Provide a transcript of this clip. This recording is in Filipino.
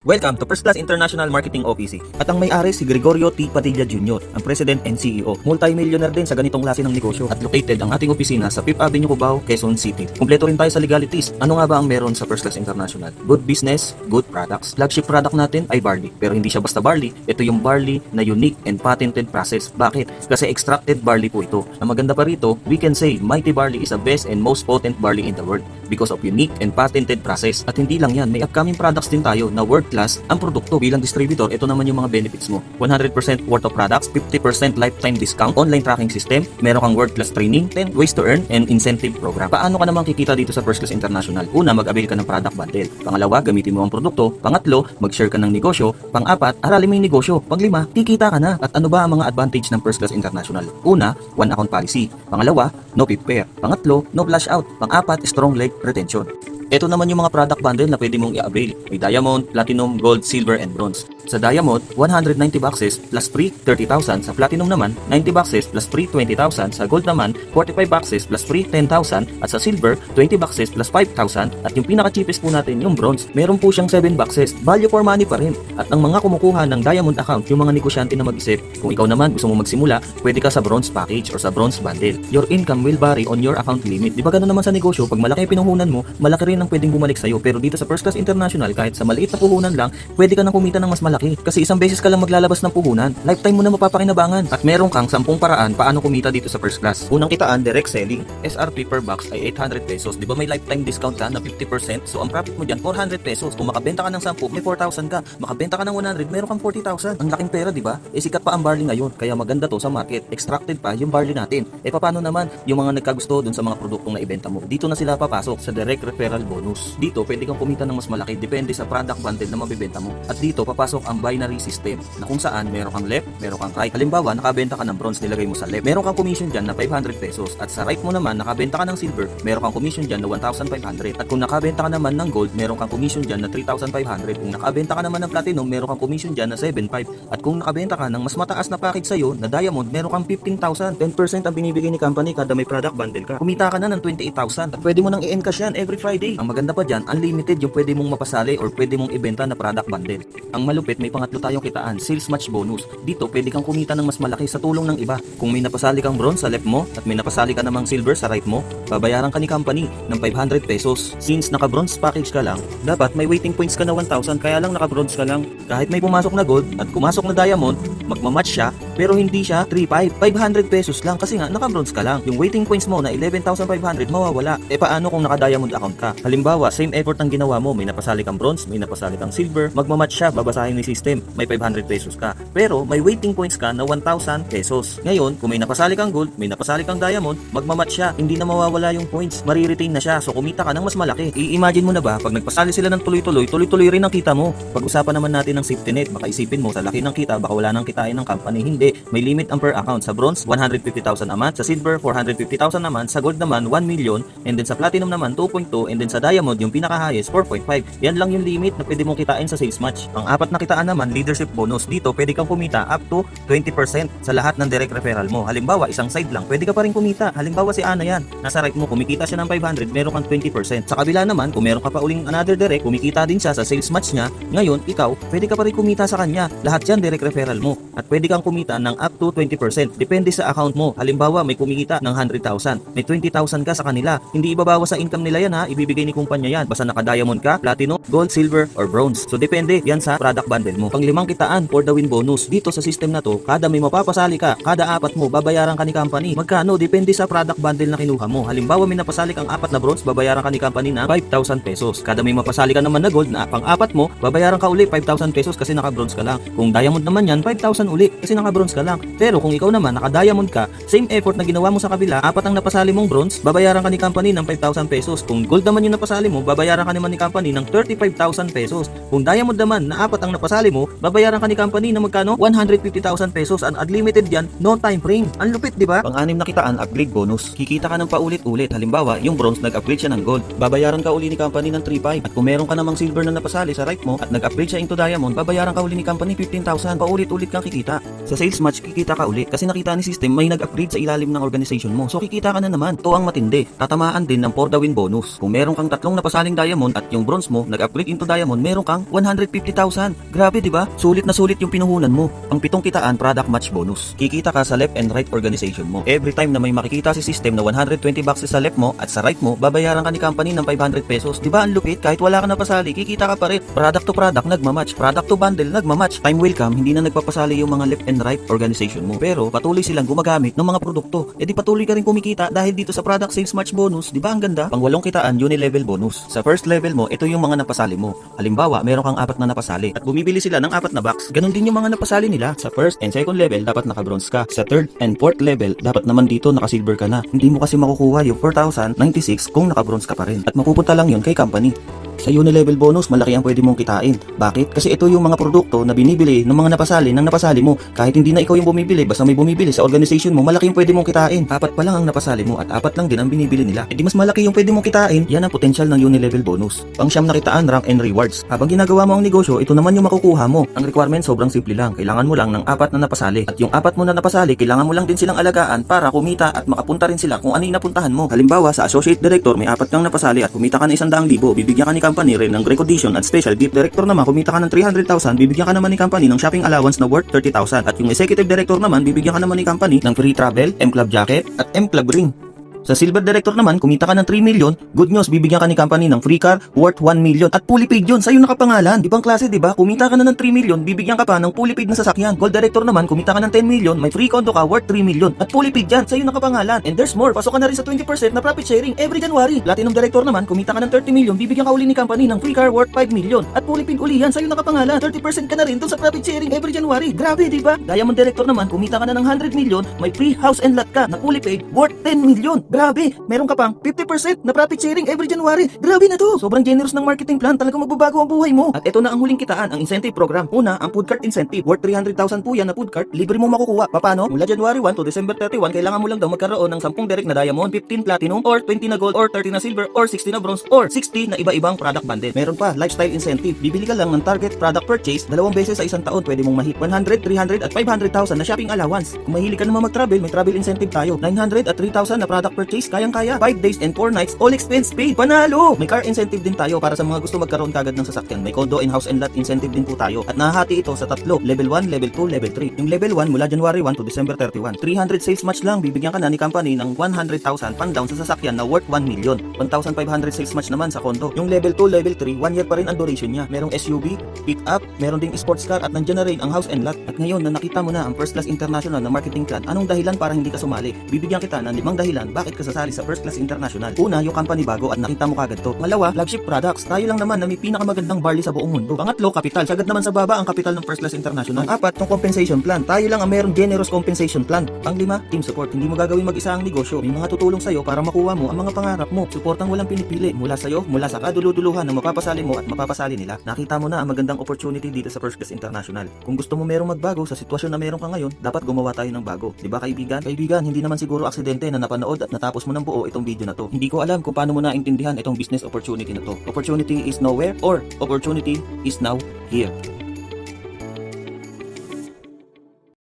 Welcome to First Class International Marketing OPC. At ang may-ari si Gregorio T. Padilla Jr., ang President and CEO. Multi-millionaire din sa ganitong klase ng negosyo. At located ang ating opisina sa 5th Avenue, Cubao, Quezon City. Kumpleto rin tayo sa legalities. Ano nga ba ang meron sa First Class International? Good business, good products. Flagship product natin ay barley. Pero hindi siya basta barley. Ito yung barley na unique and patented process. Bakit? Kasi extracted barley po ito. Ang maganda pa rito, we can say Mighty Barley is the best and most potent barley in the world because of unique and patented process. At hindi lang yan, may upcoming products din tayo na world class ang produkto. Bilang distributor, ito naman yung mga benefits mo. 100% worth of products, 50% lifetime discount, online tracking system, meron kang world class training, 10 ways to earn, and incentive program. Paano ka naman kikita dito sa First Class International? Una, mag-avail ka ng product bundle. Pangalawa, gamitin mo ang produkto. Pangatlo, mag-share ka ng negosyo. Pang-apat, aralin mo yung negosyo. Pang-lima, kikita ka na. At ano ba ang mga advantage ng First Class International? Una, one account policy. Pangalawa, no pip pair. Pangatlo, no flash out. Pang-apat, strong leg retention. Ito naman yung mga product bundle na pwede mong i-avail. May diamond, platinum, gold, silver, and bronze. Sa diamond, 190 boxes plus free 30,000. Sa platinum naman, 90 boxes plus free 20,000. Sa gold naman, 45 boxes plus free 10,000. At sa silver, 20 boxes plus 5,000. At yung pinaka-cheapest po natin, yung bronze, meron po siyang 7 boxes. Value for money pa rin. At ang mga kumukuha ng diamond account, yung mga negosyante na mag-isip, kung ikaw naman gusto mo magsimula, pwede ka sa bronze package or sa bronze bundle. Your income will vary on your account limit. Di ba gano'n naman sa negosyo, pag malaki yung pinuhunan mo, malaki rin ang pwedeng bumalik sa'yo. Pero dito sa First Class International, kahit sa maliit na puhunan lang, pwede ka nang kumita ng mas malaki. Kasi isang beses ka lang maglalabas ng puhunan, lifetime mo na mapapakinabangan. At meron kang 10 paraan paano kumita dito sa First Class. Unang kitaan, direct selling. SRP per box ay 800 pesos. Di ba may lifetime discount ka na 50%? So ang profit mo dyan, 400 pesos. Kung makabenta ka ng 10, may 4,000 ka. Makabenta ka ng 100, meron kang 40,000. Ang laking pera, di ba? Sikat pa ang barley ngayon, kaya maganda to sa market. Extracted pa yung barley natin. Paano naman yung mga nagkagusto dun sa mga produktong na ibenta mo? Dito na sila papasok sa direct referral bonus. Dito, pwede kang kumita ng mas malaki depende sa product bundle na mabibenta mo. At dito, papasok ang binary system na kung saan meron kang left, meron kang right. Halimbawa, nakabenta ka ng bronze, nilagay mo sa left. Meron kang commission dyan na 500 pesos. At sa right mo naman, nakabenta ka ng silver, meron kang commission dyan na 1,500. At kung nakabenta ka naman ng gold, meron kang commission dyan na 3,500. Kung nakabenta ka naman ng platinum, meron kang commission dyan na 7,500. At kung nakabenta ka ng mas mataas na package sa'yo na diamond, meron kang 15,000. 10% ang binibigay ni company kada may product bundle ka. Kumita ka na ng 28,000. At pwede mo nang i-encash yan every Friday. Ang maganda pa dyan, unlimited yung pwede mong mapasali or pwede mong ibenta na product bundle. Ang malupit, may pangatlo tayong kitaan, sales match bonus. Dito, pwede kang kumita ng mas malaki sa tulong ng iba. Kung may napasali kang bronze sa left mo at may napasali ka namang silver sa right mo, babayaran ka ni company ng 500 pesos. Since naka-bronze package ka lang, dapat may waiting points ka na 1,000, kaya lang naka-bronze ka lang. Kahit may pumasok na gold at pumasok na diamond, magmamatch siya, pero hindi siya 3,500. 500 pesos lang kasi nga naka-bronze ka lang. Yung waiting points mo na 11,500 mawawala. Paano kung naka-diamond account ka? Halimbawa, same effort ang ginawa mo, may napasali kang bronze, may napasali kang silver, magmamatch siya, babasahin ni system, may 500 pesos ka. Pero may waiting points ka na 1,000 pesos. Ngayon, kung may napasali kang gold, may napasali kang diamond, magmamatch siya, hindi na mawawala yung points, mariretain na siya, so kumita ka ng mas malaki. I-imagine mo na ba, pag nagpasali sila ng tuloy-tuloy, tuloy-tuloy rin ang kita mo. Pag-usapan naman natin ng safety net, baka isipin mo, sa laki ng kita, baka wala nang kitain ng company. Hindi, may limit ang per account. Sa bronze, 150,000 a month, sa silver, 450,000 a month, sa gold naman, 1 million, and then sa platinum naman, 2.2, and then sa diamond, yung pinaka-highest, 4.5. Yan lang yung limit na pwede mong kitain sa sales match. Ang apat na kitaan naman, leadership bonus. Dito, pwede kang kumita up to 20% sa lahat ng direct referral mo. Halimbawa, isang side lang, pwede ka pa rin kumita. Halimbawa, si Ana yan, nasa right mo, kumikita siya ng 500, meron kang 20%. Sa kabila naman, kung meron ka pa uling another direct, kumikita din siya sa sales match niya, ngayon, ikaw, pwede ka pa rin kumita sa kanya. Lahat yan direct referral mo. At pwede kang kumita ng up to 20%. Depende sa account mo. Halimbawa, may kumikita ng 100,000. May 20,000 ka sa kanila. Hindi ibabawas sa income nila yan ha, ibibigay ni kumpanya yan. Basta naka-diamond ka, platinum, gold, silver, or bronze. So depende yan sa product bundle mo. Panglimang kitaan for the win bonus. Dito sa system na to, kada may mapapasali ka, kada apat mo, babayaran ka ni company. Magkano? Depende sa product bundle na kinuha mo. Halimbawa, may napasali kang apat na bronze, babayaran ka ni company na 5,000 pesos. Kada may mapasali ka naman na gold na pang-apat mo, babayaran ka uli 5,000 pesos kasi naka-bronze ka lang. Kung diamond naman yan, 5,000 uli kasi naka-bronze ka lang. Pero kung ikaw naman naka-diamond ka, same effort na ginawa mo sa kabila, apat ang napasali mong bronze, babayaran ka ni company ng 5,000 pesos. Kung gold naman yung napasali mo, babayaran ka naman ni company ng 35,000 pesos. Kung diamond naman na apat ang napasali mo, babayaran ka ni company na magkano? 150,000 pesos. And unlimited yan, no time frame. Ang lupit, di ba? Pang-anim na kitaan, upgrade bonus. Kikita ka ng paulit-ulit. Halimbawa, yung bronze nag-upgrade siya ng gold, babayaran ka uli ni company ng 3,500. At kung meron ka namang silver na napasali sa right mo at nag-upgrade siya into diamond, babayaran ka uli ni company 15,000. Paulit-ulit kang kikita. Sa sales sales match, kikita ka uli. Kasi nakita ni system may nag-upgrade sa ilalim ng organization mo. So kikita ka na naman. Ito ang matindi. Tatamaan din ng for the win bonus. Kung meron kang tatlong napasaling diamond at yung bronze mo nag-upgrade into diamond, meron kang 150,000. Grabe, di ba? Sulit na sulit yung pinuhunan mo. Ang pitong kitaan, product match bonus. Kikita ka sa left and right organization mo. Every time na may makikita si system na 120 boxes sa left mo at sa right mo, babayaran ka ni company ng 500 pesos. Di ba ang lupit? Kahit wala ka napasali, kikita ka pa rin. Product to product, nagmamatch. Product to bundle, nagmamatch. Time will come, hindi na nagpapasali yung mga left and right organization mo. Pero patuloy silang gumagamit ng mga produkto. E di patuloy ka rin kumikita dahil dito sa product sales match bonus. Di ba ang ganda? Pang-walong kitaan, uni-level bonus. Sa first level mo, ito yung mga napasali mo. Halimbawa, meron kang 4 na napasali at bumibili sila ng 4 na box. Ganon din yung mga napasali nila. Sa first and second level, dapat naka-bronze ka. Sa third and fourth level, dapat naman dito naka-silver ka na. Hindi mo kasi makukuha yung 4,096 kung naka-bronze ka pa rin. At mapupunta lang yun kay company. Sa uni-level bonus, malaki ang pwede mong kitain. Bakit? Kasi ito yung mga produkto na binibili ng mga napasali mo. Kahit hindi na ikaw yung bumibili, basta may bumibili sa organization mo, malaki yung pwede mong kitain. 4 pa lang ang napasali mo at 4 lang din ang binibili nila. E di mas malaki yung pwede mong kitain. Yan ang potential ng uni-level bonus. Pang-siyam na kitaan, rank and rewards. Habang ginagawa mo ang negosyo, ito naman yung makukuha mo. Ang requirement sobrang simple lang. Kailangan mo lang ng 4 na napasali. At yung 4 mo na napasali, kailangan mo lang din silang alagaan para kumita at makapunta rin sila kung ano yung napuntahan mo. Halimbawa, sa associate director, may 4 kang napasali at kumita ka na 100,000, bibigyan ka ni company rin ng recognition at special gift. Director naman, kumita ka ng 300,000, bibigyan ka naman ni company ng shopping allowance na worth 30,000. At yung executive director naman, bibigyan ka naman ni company ng free travel, M-Club jacket at M-Club ring. Sa silver director naman, kumita ka ng 3 million, good news, bibigyan ka ni company ng free car worth 1 million at fully paid yun, sa'yo nakapangalan. Ibang klase, di ba? Kumita ka na ng 3 million, bibigyan ka pa ng fully paid na sasakyan. Gold director naman, kumita ka ng 10 million, may free condo ka worth 3 million at fully paid yan, sa'yo nakapangalan. And there's more, pasok ka na rin sa 20% na profit sharing every January. Platinum director naman, kumita ka ng 30 million, bibigyan ka uli ni company ng free car worth 5 million at fully paid uli yan, sa'yo nakapangalan. 30% ka na rin dun sa profit sharing every January. Grabe, di ba? Diamond director naman, kumita ka na ng 100 million, may free house and lot ka na fully paid worth 10 million. Grabe, meron ka pang 50% na profit sharing every January. Grabe na to. Sobrang generous ng marketing plan. Talagang magbabago ang buhay mo. At ito na ang huling kitaan, ang incentive program. Una, ang food cart incentive. Worth 300,000 po yan na food cart. Libre mo makukuha. Paano? Mula January 1 to December 31, kailangan mo lang daw magkaroon ng 10 direct na diamond, 15 platinum, or 20 na gold, or 30 na silver, or 60 na bronze, or 60 na iba-ibang product bundle. Meron pa, lifestyle incentive. Bibili ka lang ng target product purchase 2 beses sa isang taon. Pwede mong mahit 100, 300, at 500,000 na shopping allowance. Kung mahilig ka naman mag-travel, may travel incentive tayo. 900 at 3,000 na product purchase, kayang-kaya. 5 days and 4 nights, all expense paid. Panalo! May car incentive din tayo para sa mga gusto magkaroon kagad ng sasakyan. May condo and house and lot incentive din po tayo. At nahahati ito sa 3, level 1, level 2, level 3. Yung level 1 mula January 1 to December 31. 300 sales match lang, bibigyan ka na ni company ng 100,000 pan down sa sasakyan na worth 1 million. 1,500 sales match naman sa condo. Yung level 2, level 3, 1 year pa rin ang duration niya. Merong SUV, pick up, meron ding sports car at nandiyan na rin ang house and lot. At ngayon na nakita mo na ang First Class International na marketing plan, anong dahilan para hindi ka sumali? Bibigyan kita ng 5 dahilan bakit ka sasali sa First Class International. Una, yung company bago at nakita mo kagad to. Pangalawa, flagship products. Tayo lang naman na may pinakamagandang barley sa buong mundo. Pangatlo, kapital. Sagad naman sa baba ang kapital ng First Class International. Pang-apat, tong compensation plan. Tayo lang ang mayroong generous compensation plan. Pang-lima, team support. Hindi mo gagawin mag-isa ang negosyo. May mga tutulong sa'yo para makuha mo ang mga pangarap mo. Suportang walang pinipili. Mula sa'yo, mula sa kaduluduluhan na mapapasali mo at mapapasali nila. Nakita mo na ang magandang opportunity dito sa First Class International. Kung gusto mo merong magbago sa sitwasyon na meron ka ngayon, dapat gumawa tayo ng bago. Diba kaibigan? Kaibigan, hindi naman siguro aksidente na napanood at natapos mo ng buo itong video na to. Hindi ko alam kung paano mo naintindihan itong business opportunity na to. Opportunity is nowhere or opportunity is now here.